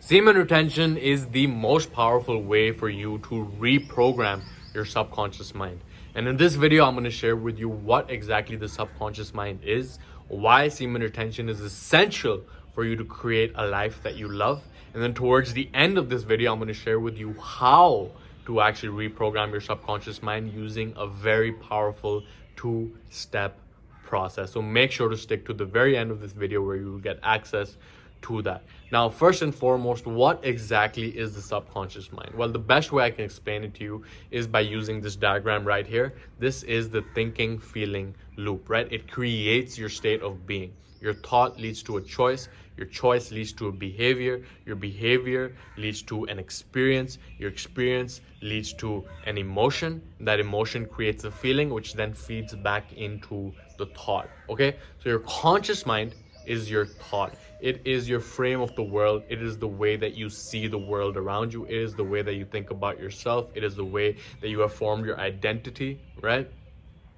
Semen retention is the most powerful way for you to reprogram your subconscious mind. And in this video, I'm going to share with you what exactly the subconscious mind is, why semen retention is essential for you to create a life that you love. And then towards the end of this video, I'm going to share with you how to actually reprogram your subconscious mind using a very powerful two-step process. So make sure to stick to the very end of this video where you will get access to that. Now, first and foremost, what exactly is the subconscious mind? Well, the best way I can explain it to you is by using this diagram right here. This is the thinking, feeling loop, right? It creates your state of being. Your thought leads to a choice. Your choice leads to a behavior. Your behavior leads to an experience. Your experience leads to an emotion. That emotion creates a feeling, which then feeds back into the thought, okay? So your conscious mind is your thought. It is your frame of the world. It is the way that you see the world around you. It is the way that you think about yourself. It is the way that you have formed your identity, right?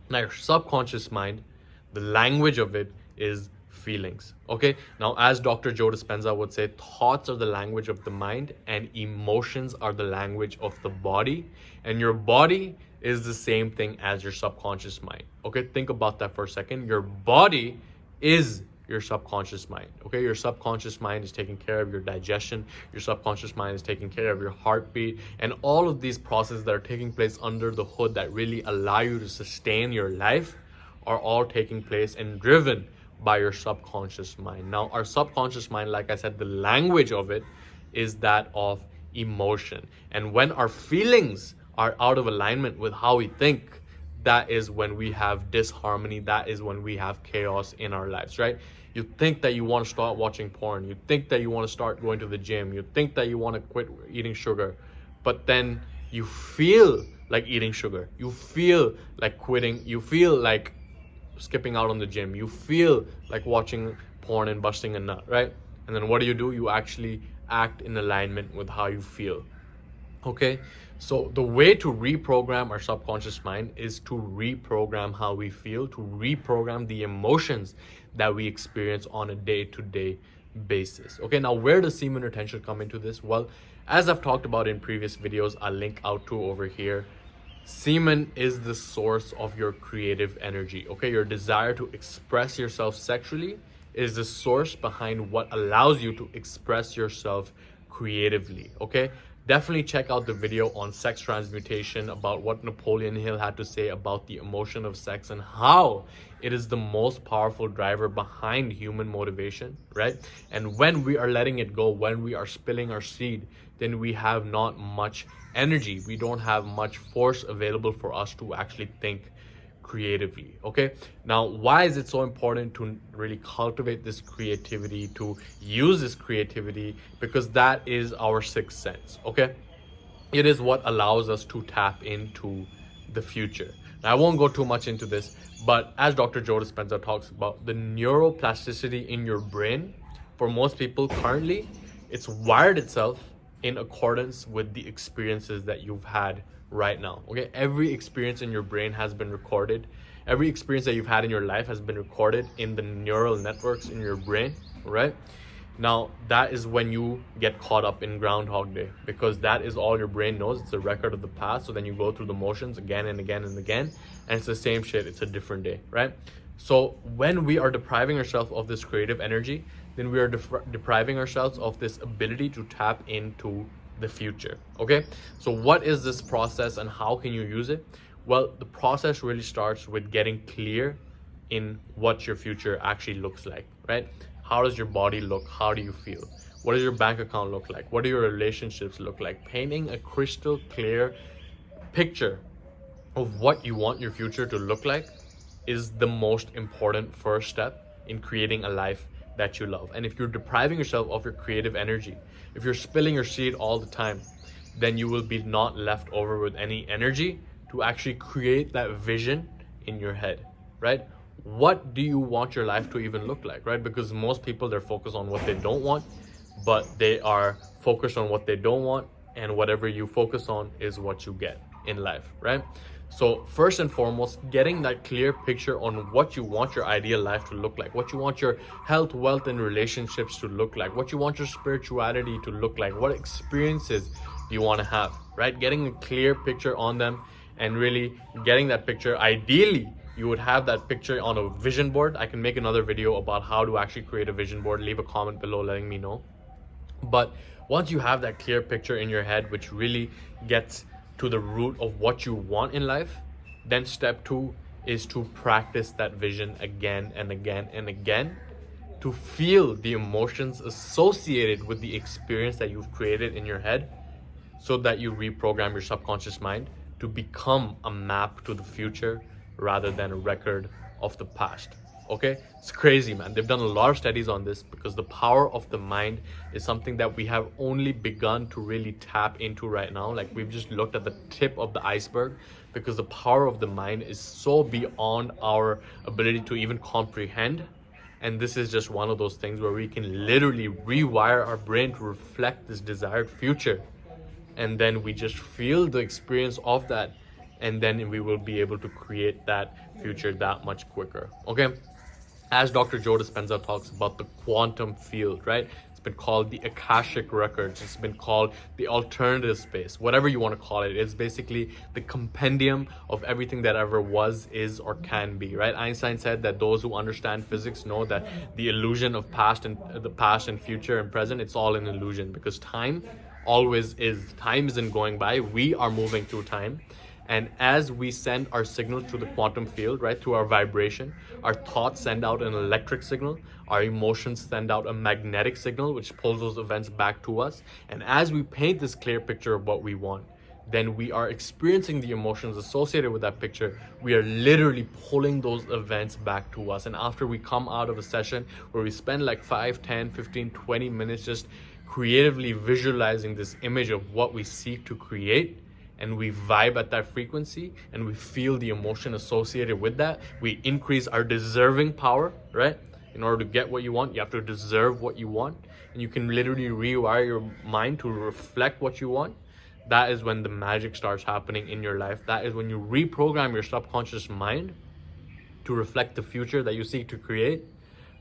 Now, your subconscious mind, the language of it is feelings, okay? Now, as Dr. Joe Dispenza would say, thoughts are the language of the mind and emotions are the language of the body. And your body is the same thing as your subconscious mind, okay? Think about that for a second. Your body is your subconscious mind, okay? Your subconscious mind is taking care of your digestion. Your subconscious mind is taking care of your heartbeat, and all of these processes that are taking place under the hood that really allow you to sustain your life are all taking place and driven by your subconscious mind. Now, our subconscious mind, like I said, the language of it is that of emotion. And when our feelings are out of alignment with how we think, that is when we have disharmony. That is when we have chaos in our lives, right? You think that you want to start watching porn. You think that you want to start going to the gym. You think that you want to quit eating sugar. But then you feel like eating sugar. You feel like quitting. You feel like skipping out on the gym. You feel like watching porn and busting a nut, right? And then what do? You actually act in alignment with how you feel. Okay, so the way to reprogram our subconscious mind is to reprogram how we feel, to reprogram the emotions that we experience on a day-to-day basis. Okay, now where does semen retention come into this? Well, as I've talked about in previous videos, I'll link out to over here. Semen is the source of your creative energy. Okay, your desire to express yourself sexually is the source behind what allows you to express yourself creatively. Okay, definitely check out the video on sex transmutation about what Napoleon Hill had to say about the emotion of sex and how it is the most powerful driver behind human motivation, right? And when we are letting it go, when we are spilling our seed, then we have not much energy. We don't have much force available for us to actually think creatively, okay? Now, why is it so important to really cultivate this creativity, to use this creativity? Because that is our sixth sense, okay? It is what allows us to tap into the future. Now, I won't go too much into this, but as Dr. Joe Dispenza talks about, the neuroplasticity in your brain, for most people currently, it's wired itself in accordance with the experiences that you've had right now, okay? Every experience in your brain has been recorded. Every experience that you've had in your life has been recorded in the neural networks in your brain, right? Now, that is when you get caught up in Groundhog Day, because that is all your brain knows. It's a record of the past. So then you go through the motions again and again and again, and it's the same shit. It's a different day, right? So when we are depriving ourselves of this creative energy, then we are depriving ourselves of this ability to tap into the future, okay? So what is this process and how can you use it? Well, the process really starts with getting clear in what your future actually looks like, right? How does your body look? How do you feel? What does your bank account look like? What do your relationships look like? Painting a crystal clear picture of what you want your future to look like is the most important first step in creating a life that you love. And if you're depriving yourself of your creative energy, if you're spilling your seed all the time, then you will be not left over with any energy to actually create that vision in your head, right? What do you want your life to even look like, right? Because most people, they're focused on what they don't want, but they are focused on what they don't want, and whatever you focus on is what you get in life, right? So first and foremost, getting that clear picture on what you want your ideal life to look like, what you want your health, wealth, and relationships to look like, what you want your spirituality to look like, what experiences do you want to have, right? Getting a clear picture on them and really getting that picture. Ideally, you would have that picture on a vision board. I can make another video about how to actually create a vision board. Leave a comment below letting me know. But once you have that clear picture in your head, which really gets to the root of what you want in life, then step 2 is to practice that vision again and again and again, to feel the emotions associated with the experience that you've created in your head, so that you reprogram your subconscious mind to become a map to the future rather than a record of the past. Okay, it's crazy, man. They've done a lot of studies on this because the power of the mind is something that we have only begun to really tap into right now. Like, we've just looked at the tip of the iceberg, because the power of the mind is so beyond our ability to even comprehend. And this is just one of those things where we can literally rewire our brain to reflect this desired future, and then we just feel the experience of that, and then we will be able to create that future that much quicker. Okay, as Dr. Joe Dispenza talks about the quantum field, right? It's been called the Akashic Records. It's been called the alternative space, whatever you want to call it. It's basically the compendium of everything that ever was, is, or can be, right? Einstein said that those who understand physics know that the illusion of the past and future and present, it's all an illusion, because time always is. Time isn't going by. We are moving through time. And as we send our signals to the quantum field, right, through our vibration, our thoughts send out an electric signal, our emotions send out a magnetic signal, which pulls those events back to us. And as we paint this clear picture of what we want, then we are experiencing the emotions associated with that picture. We are literally pulling those events back to us. And after we come out of a session where we spend like 5, 10, 15, 20 minutes just creatively visualizing this image of what we seek to create, and we vibe at that frequency and we feel the emotion associated with that, we increase our deserving power, right? In order to get what you want, you have to deserve what you want. And you can literally rewire your mind to reflect what you want. That is when the magic starts happening in your life. That is when you reprogram your subconscious mind to reflect the future that you seek to create,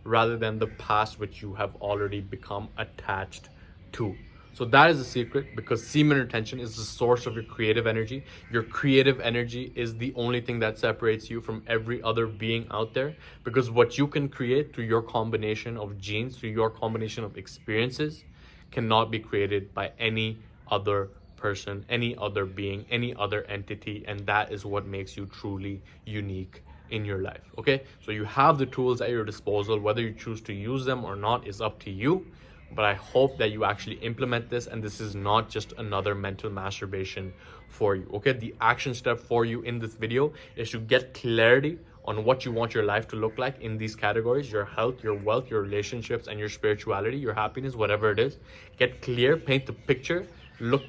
rather than the past which you have already become attached to. So that is the secret, because semen retention is the source of your creative energy. Your creative energy is the only thing that separates you from every other being out there, because what you can create through your combination of genes, through your combination of experiences, cannot be created by any other person, any other being, any other entity. And that is what makes you truly unique in your life. Okay, so you have the tools at your disposal. Whether you choose to use them or not is up to you. But I hope that you actually implement this, and this is not just another mental masturbation for you. Okay, the action step for you in this video is to get clarity on what you want your life to look like in these categories: your health, your wealth, your relationships, and your spirituality, your happiness, whatever it is. Get clear, paint the picture,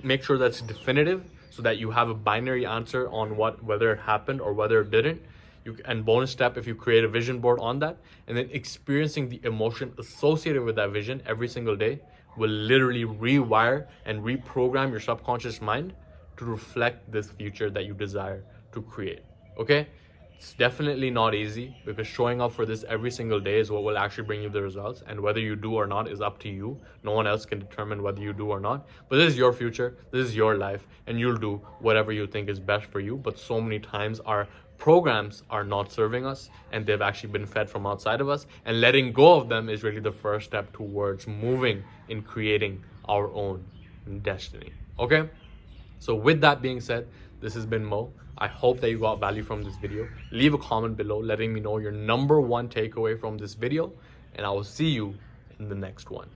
make sure that's definitive, so that you have a binary answer on whether it happened or whether it didn't. And bonus step, if you create a vision board on that, and then experiencing the emotion associated with that vision every single day, will literally rewire and reprogram your subconscious mind to reflect this future that you desire to create. Okay, it's definitely not easy, because showing up for this every single day is what will actually bring you the results, and whether you do or not is up to you. No one else can determine whether you do or not. But this is your future, this is your life, and you'll do whatever you think is best for you. But so many times our programs are not serving us, and they've actually been fed from outside of us, and letting go of them is really the first step towards moving in creating our own destiny. Okay, so with that being said, this has been Mo. I hope that you got value from this video. Leave a comment below letting me know your #1 takeaway from this video, and I will see you in the next one.